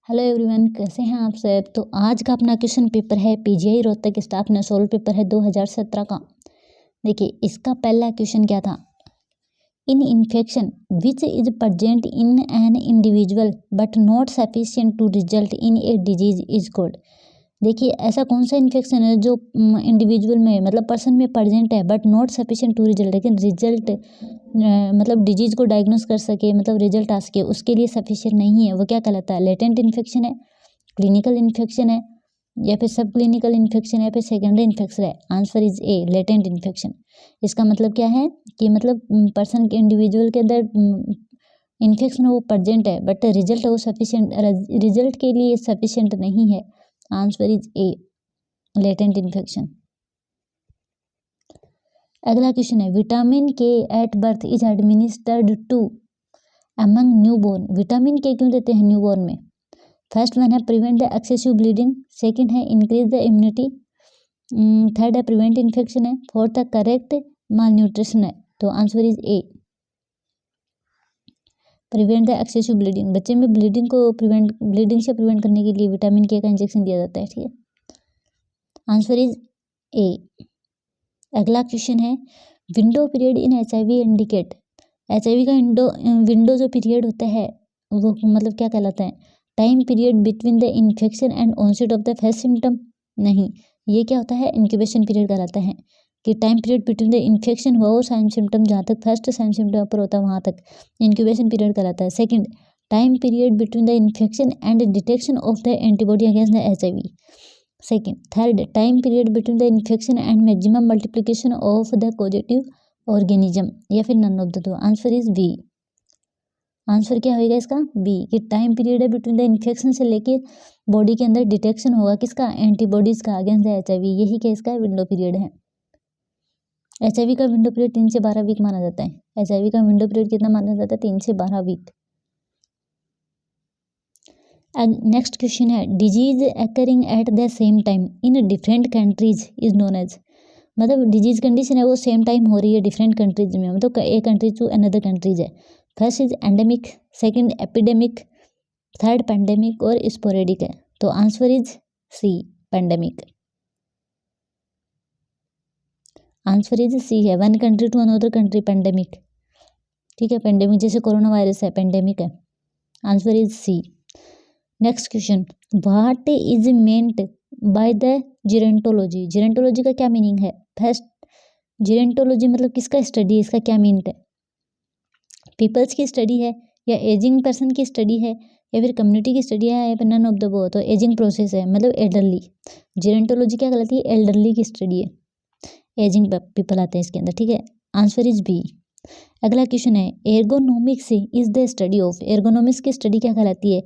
Hello everyone, कैसे हैं आप सब। तो आज का अपना क्वेश्चन पेपर है पीजीआई रोहतक स्टाफ ने सोल्व पेपर है 2017 का। देखिए इसका पहला क्वेश्चन क्या था। In infection which is present in an individual but not sufficient to result in a disease is called. देखिए ऐसा कौन सा इन्फेक्शन है जो इंडिविजुअल में मतलब पर्सन में प्रेजेंट है but not sufficient to result, लेकिन रिजल्ट मतलब डिजीज को डायग्नोस कर सके, मतलब रिजल्ट आ सके, उसके लिए सफिशिएंट नहीं है। वो क्या कहलाता है? लेटेंट इन्फेक्शन है, क्लिनिकल इन्फेक्शन है, या फिर सब क्लिनिकल इन्फेक्शन है, या फिर सेकेंडरी इन्फेक्शन है। Answer is A, latent infection. इसका मतलब क्या है कि मतलब पर्सन के इंडिविजुअल के अंदर इन्फेक्शन वो प्रेजेंट है बट रिजल्ट वो सफिशिएंट, रिजल्ट के लिए सफिशिएंट नहीं है। Answer is A, latent infection. अगला क्वेश्चन है vitamin K at birth is administered to among newborn. Vitamin K क्यों देते हैं न्यूबॉर्न में? फर्स्ट वन है prevent the excessive bleeding, second है इंक्रीज द इम्यूनिटी, थर्ड है प्रिवेंट इन्फेक्शन है, फोर्थ है करेक्ट माल न्यूट्रिशन है। तो answer is A, prevent the excessive bleeding. बच्चे में ब्लीडिंग को ब्लीडिंग से प्रिवेंट करने के लिए विटामिन के का इंजेक्शन दिया जाता है, ठीक है। Answer is A. अगला क्वेश्चन है window period in HIV indicate. HIV का विंडो जो पीरियड होता है वो मतलब क्या कहलाता है? Time period between the infection and onset of the first symptom. नहीं, ये क्या होता है? इंक्यूबेशन पीरियड कहलाता है कि time period between the infection हुआ और साइन सिम्टम, जहाँ तक फर्स्ट साइन सिम्टम पर होता है वहाँ तक इंक्यूबेशन पीरियड कहलाता है। Second, time period between the infection and detection of the antibody against the HIV। Second, third, time period between the infection and maximum multiplication of the positive organism, या फिर none of the दो। Answer is B. Answer क्या होगा इसका? B, कि time period है between the infection से लेके बॉडी के अंदर डिटेक्शन होगा किसका? एंटीबॉडीज का अगेंस्ट द HIV। यही क्या इसका विंडो पीरियड है। HIV का विंडो पीरियड 3 से 12 वीक माना जाता है। HIV का विंडो पीरियड कितना माना जाता है? 3 से 12 वीक। नेक्स्ट क्वेश्चन है disease occurring at the same time in different countries is known as. मतलब डिजीज कंडीशन है वो सेम टाइम हो रही है डिफरेंट कंट्रीज में, मतलब एक कंट्री टू अनदर कंट्रीज है। First is endemic, second epidemic, third pandemic और स्पोरेडिक है। तो answer is C, pandemic. Answer is C है, one country to another country pandemic, ठीक है। पेंडेमिक जैसे कोरोना वायरस है, पेंडेमिक है। Answer is C. Next question, what is meant by the gerontology. Gerontology का क्या मीनिंग है? फर्स्ट, जीरेंटोलॉजी मतलब किसका स्टडी है, इसका क्या मीनिंग है? पीपल्स की स्टडी है, या एजिंग पर्सन की स्टडी है, या फिर कम्युनिटी की स्टडी है, या फिर नन ऑफ द बोथ। तो एजिंग प्रोसेस है, मतलब एल्डरली। जीरेंटोलॉजी क्या कहलाती है? एल्डरली की स्टडी है, एजिंग पीपल आते हैं इसके अंदर, ठीक है। Answer is B. अगला क्वेश्चन है ergonomics is the study of. Ergonomics की स्टडी क्या कहलाती है?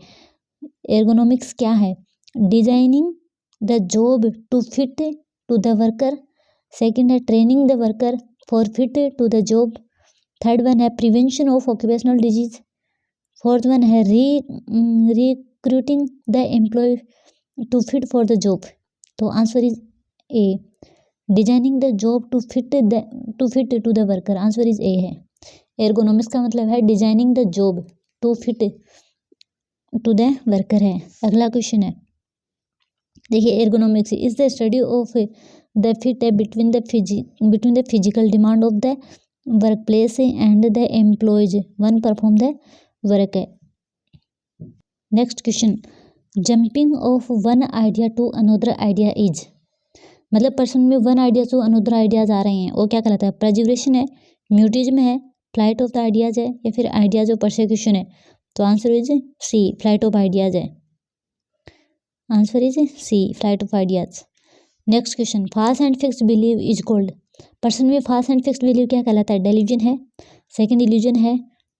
एर्गोनोमिक्स क्या है? Designing the job to fit to the worker, second है training the worker for fit to the job, third one है prevention of occupational disease, fourth one है recruiting the employ to fit for the job. तो answer is A, designing the job to fit to the worker. Answer is A है। Ergonomics का मतलब है designing the job to fit to the worker है। अगला question है देखिए ergonomics is the study of the fit between the physical demand of the work place and the employees one perform the work है। Next question, jumping of one idea to another idea is. मतलब person में one idea to another ideas आ रहे हैं, वो क्या कहलाता है? प्रेजर्वेशन है, म्यूटिज्म है, फ्लाइट ऑफ द आइडियाज है, या फिर आइडियाज ऑफ परसिक्यूशन है। तो answer is C, flight of ideas है। Answer is C, flight of ideas. Next question, false and fixed believe is called. Person में फॉल्स एंड फिक्स्ड बिलीव क्या कहलाता है? डेल्यूजन है, सेकंड इल्यूजन है,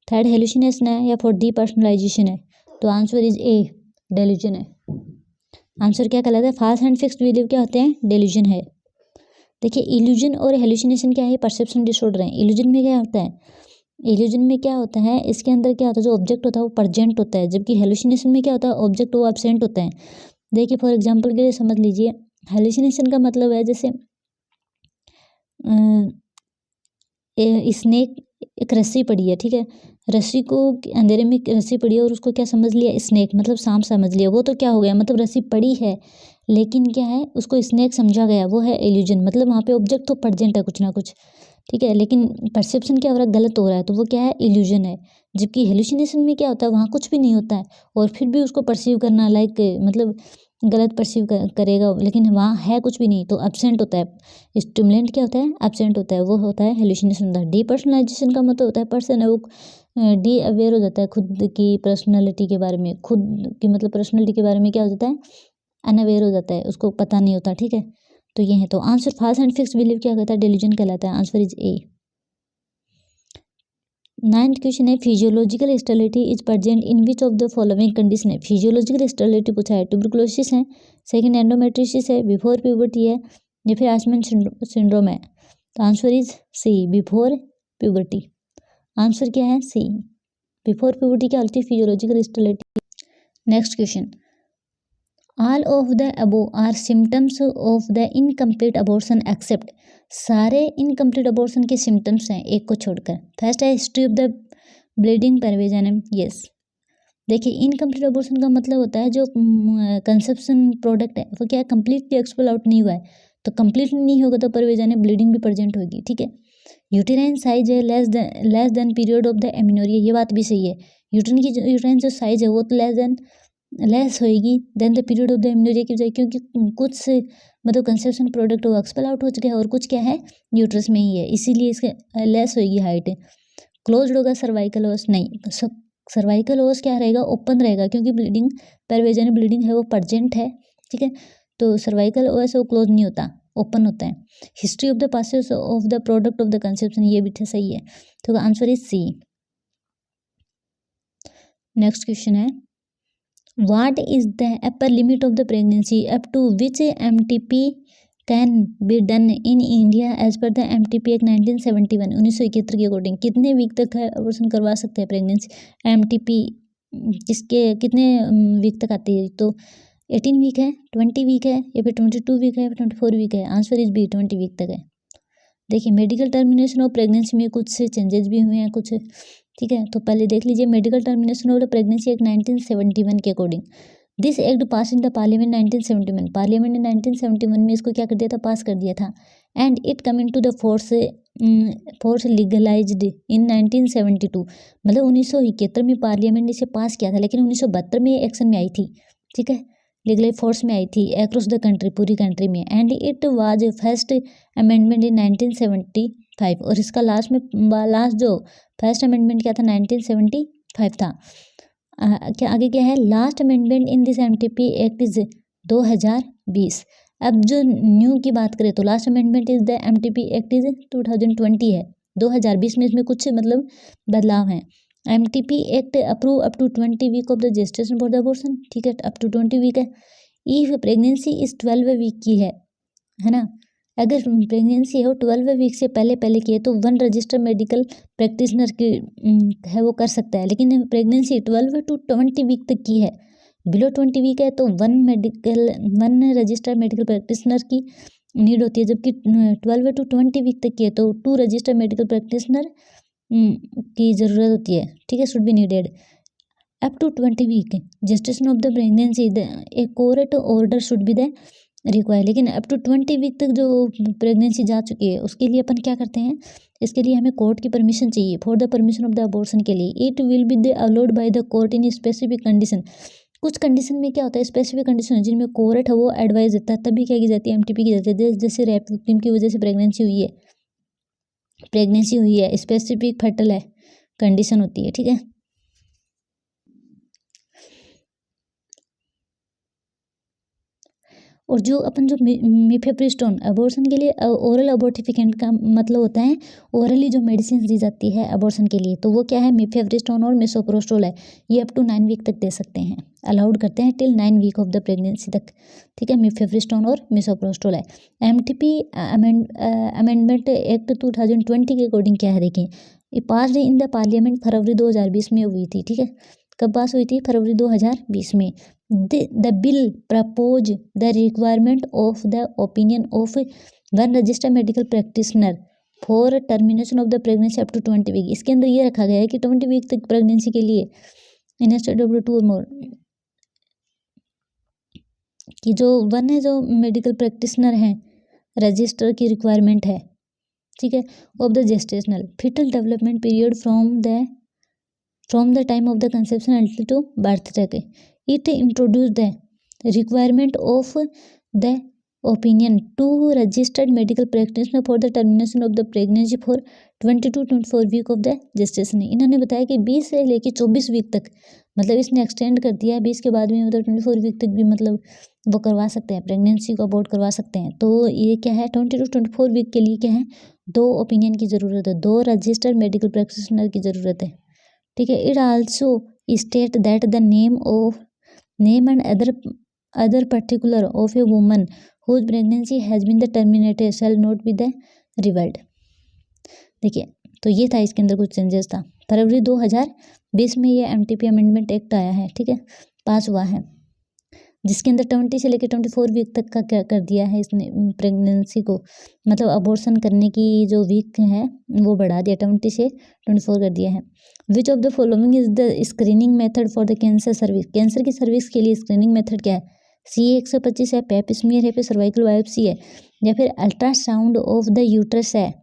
third hallucination है, या फोर्थ डीपर्सनलाइजेशन है। तो आंसर इज ए, डेल्यूजन है। आंसर क्या कहलाता है? फॉल्स एंड फिक्स्ड बिलीव क्या होते हैं? डेल्यूजन है। देखिए इल्यूजन और हेलुसिनेशन क्या है? परसेप्शन डिसऑर्डर है। इल्यूजन में क्या होता है? इल्यूजन में क्या होता है? इसके अंदर क्या होता है? जो ऑब्जेक्ट होता है वो प्रेजेंट होता है, जबकि हेलुसिनेशन में क्या होता है? ऑब्जेक्ट वो एब्सेंट होता है। देखिए फॉर एग्जांपल के लिए समझ लीजिए, हेलुसिनेशन का मतलब है जैसे स्नेक, एक रस्सी पड़ी है, ठीक है, रस्सी को अंधेरे में रस्सी पड़ी और उसको क्या समझ लिया, स्नेक, मतलब सांप समझ लिया। वो तो क्या हो गया, मतलब रस्सी पड़ी है लेकिन क्या है, उसको स्नेक समझा गया, वो है इल्यूजन। मतलब वहाँ पे ऑब्जेक्ट तो प्रेजेंट है कुछ ना कुछ, ठीक है, लेकिन परसेप्शन क्या हो रहा है, गलत हो रहा है, तो वो क्या है, इल्यूजन है। जबकि हेलुसिनेशन में क्या होता है, वहाँ कुछ भी नहीं होता है और फिर भी उसको परसीव करना लाइक मतलब गलत परसीव करेगा, लेकिन वहाँ है कुछ भी नहीं, तो एब्सेंट होता है। स्टिमुलेंट क्या होता है, एब्सेंट होता है, वो होता है हेलुसिनेशन होता है। डीपर्सनलाइजेशन का मतलब होता है पर्सन है वो डी अवेयर हो जाता है खुद की पर्सनैलिटी के बारे में, खुद की मतलब पर्सनैलिटी के बारे में क्या हो जाता है, अनअवेयर हो जाता है, उसको पता नहीं होता, ठीक है। तो ये है, तो answer false and fix believe क्या कहता है, डेल्यूजन कहलाता है। Answer is A. 9th question है, physiological stability is present in which of the following condition है। फिजियोलॉजिकल स्टेबिलिटी पूछा है, ट्यूबरकुलोसिस है, सेकंड एंडोमेट्रियोसिस है, बिफोर प्यूबर्टी है, या फिर आसमन सिंड्रोम है। तो answer is C, before puberty. Answer क्या है, सी, बिफोर प्यूबर्टी क्या होती है, physiological stability. Next question, all of the above are symptoms of the incomplete abortion except. सारे इनकम्प्लीट अबॉर्शन के सिम्टम्स हैं एक को छोड़कर। फर्स्ट है history of the bleeding per vaginum, yes. देखिए इनकम्प्लीट अबॉर्शन का मतलब होता है जो कंसेप्शन प्रोडक्ट है वो क्या है, कम्प्लीटली एक्सपेल आउट नहीं हुआ है, तो कम्प्लीटली नहीं होगा तो परवेजन ब्लीडिंग भी प्रेजेंट होगी, ठीक है। यूटेराइन साइज है less than period of the amenorrhoea, ये बात भी सही है। यूटेराइन जो साइज है वो तो लेस होएगी then the period of the amenorrhea की वजह, क्योंकि कुछ मतलब कंसेप्शन प्रोडक्ट वो एक्सपेल आउट हो चुके हैं और कुछ क्या है यूट्रस में ही है, इसीलिए इसके लेस होएगी हाइट। क्लोज्ड होगा सर्वाइकल ओस, नहीं, सर्वाइकल ओस क्या रहेगा, ओपन रहेगा, क्योंकि ब्लीडिंग परवेजन ब्लीडिंग है वो प्रेजेंट है, ठीक है। तो सर्वाइकल ओस वो क्लोज नहीं होता, ओपन होता है। History of the passage of the product of the conception, ये भी सही है, तो answer is C. Next question है, What is the upper limit of the pregnancy up to which MTP can be done in India as per the MTP Act 1971, 1971 के according कितने week तक है अबॉर्शन करवा सकते हैं प्रेगनेंसी, MTP किसके कितने वीक तक आती है, तो 18 वीक है, 20 वीक है, या फिर 22 वीक है, या फिर 24 वीक है। आंसर इज बी, 20 वीक तक है। देखिए मेडिकल टर्मिनेशन ऑफ प्रेगनेंसी में कुछ चेंजेस भी हुए हैं कुछ, ठीक है। तो पहले देख लीजिए medical termination of the pregnancy act 1971 के according, this act pass in the parliament 1971, parliament ने 1971 में इसको क्या कर दिया था, पास कर दिया था। And it come in to the force legalised in 1972, मतलब 1971 में पार्लियामेंट ने इसे पास किया था, लेकिन 1972 में एक्शन में आई थी, ठीक है, लीगल फोर्स में आई थी अक्रॉस द कंट्री, पूरी कंट्री में। And it was first amendment in 1975, और इसका लास्ट जो फर्स्ट अमेंडमेंट क्या था, 1975 था। क्या आगे क्या है, last amendment in this MTP act is 2020। अब जो न्यू की बात करें तो last amendment is the MTP act is 2020 है, 2020 में इसमें कुछ मतलब बदलाव हैं। MTP act approve up to 20 week of the gestation for the abortion, ठीक है, अप टू 20 वीक है। इफ प्रेगनेंसी इज 12 वीक की है ना, अगर प्रेगनेंसी है वो 12 वीक से पहले की है तो 1 रजिस्टर्ड मेडिकल प्रैक्टिशनर की है वो कर सकता है, लेकिन प्रेगनेंसी 12 टू 20 वीक तक की है, बिलो 20 वीक है तो 1 रजिस्टर्ड मेडिकल प्रैक्टिशनर की नीड होती है, जबकि 12 टू 20 वीक तक की है तो 2 रजिस्टर्ड मेडिकल प्रैक्टिशनर की ज़रूरत होती है, ठीक है, should be needed. Up to 20 week gestation of the pregnancy a court order should be the require, लेकिन अप टू 20 वीक तक जो प्रेगनेंसी जा चुकी है उसके लिए अपन क्या करते हैं, इसके लिए हमें कोर्ट की परमिशन चाहिए for the permission of the abortion के लिए। It will be the allowed by the court in specific condition, कुछ कंडीशन में क्या होता है, स्पेसिफिक कंडीशन जिनमें कोर्ट है वो एडवाइस देता है, तभी क्या की जाती है, एमटीपी की जाती है। जैसे रैप विक्टिम की वजह से प्रेगनेंसी हुई है, स्पेसिफिक फर्टल है कंडीशन होती है, ठीक है। और जो अपन जो मिफेप्रिस्टोन अबॉर्शन के लिए ओरल अबॉर्टिफिकेंट का मतलब होता है ओरली जो मेडिसिन दी जाती है अबॉर्शन के लिए, तो वो क्या है, मिफेप्रिस्टोन और मिसोप्रोस्टोल है, ये अप टू 9 वीक तक दे सकते हैं, अलाउड करते हैं till 9 week of the pregnancy तक, ठीक है। मिफेप्रिस्टोन और मिसोप्रोस्टोल है। एमटीपी अमेंडमेंट एक्ट 2020 के अकॉर्डिंग क्या है, देखिए ये पास इन द पार्लियामेंट फरवरी 2020 में हुई थी, ठीक है, कब पास हुई थी, फरवरी 2020 में। The bill propose the requirement of the opinion of one registered medical practitioner for termination of the pregnancy up to 20 week. इसके अंदर ये रखा गया है कि 20 वीक तक प्रेगनेंसी के लिए इन स्टेट ऑफ 2 और मोर कि जो वन है जो मेडिकल प्रैक्टिशनर हैं रजिस्टर की रिक्वायरमेंट है, ठीक है, of the gestational foetal development period from the time of the conception until to birth तक। It introduce the requirement of the opinion to registered medical practitioner for the termination of the pregnancy for 20 to 24 week of the gestation. इन्होंने बताया कि 20 से लेके 24 week तक, मतलब इसने extend कर दिया है 20 के बाद में, मतलब 24 वीक तक भी मतलब वो करवा सकते हैं, प्रेगनेंसी को अबॉर्ट करवा सकते हैं। तो ये क्या है, 20 to 24 वीक के लिए क्या है, 2 ओपिनियन की ज़रूरत है, 2 रजिस्टर्ड मेडिकल प्रैक्टिशनर की ज़रूरत है, ठीक है। It also state that the name and other particular of a woman whose pregnancy has been the terminated shall not be the revealed. देखिए, तो ये था, इसके अंदर कुछ चेंजेस था। फरवरी 2020 में ये एमटीपी अमेंडमेंट एक्ट आया है, ठीक है, पास हुआ है, जिसके अंदर 20 से लेकर 24 वीक तक का क्या कर दिया है इसने, प्रेगनेंसी को मतलब अबॉर्शन करने की जो वीक है वो बढ़ा दिया, 20 से 24 कर दिया है। विच of the following is the screening method for the cancer service. Cancer की सर्विस के लिए स्क्रीनिंग मेथड क्या है, CA-125 है, पेप स्मीयर है, फिर सर्वाइकल बायोप्सी है, या फिर अल्ट्रासाउंड ऑफ द यूट्रस है।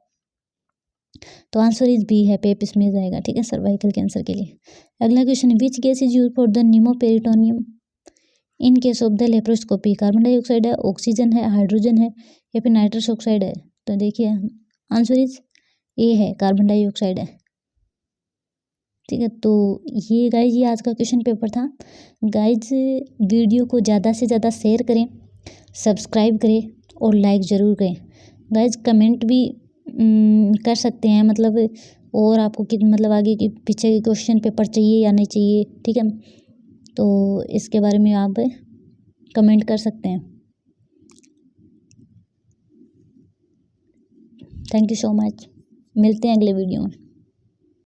तो आंसर इज बी है, पेप स्मीयर जाएगा, ठीक है, सर्वाइकल कैंसर के लिए। अगला question, which gas is use for the pneumoperitoneum in case of the laparoscopy. Carbon dioxide है, ऑक्सीजन है, हाइड्रोजन है, या फिर नाइट्रस ऑक्साइड है। तो देखिए आंसर इज ए है, कार्बन डाइऑक्साइड है, ठीक है। तो ये गाइज, ये आज का क्वेश्चन पेपर था। गाइज वीडियो को ज़्यादा से ज़्यादा शेयर करें, सब्सक्राइब करें और लाइक ज़रूर करें। गाइज कमेंट भी कर सकते हैं, मतलब और आपको कि मतलब आगे के पीछे के क्वेश्चन पेपर चाहिए या नहीं चाहिए, ठीक है, तो इसके बारे में आप कमेंट कर सकते हैं। थैंक यू सो मच, मिलते हैं अगले वीडियो में।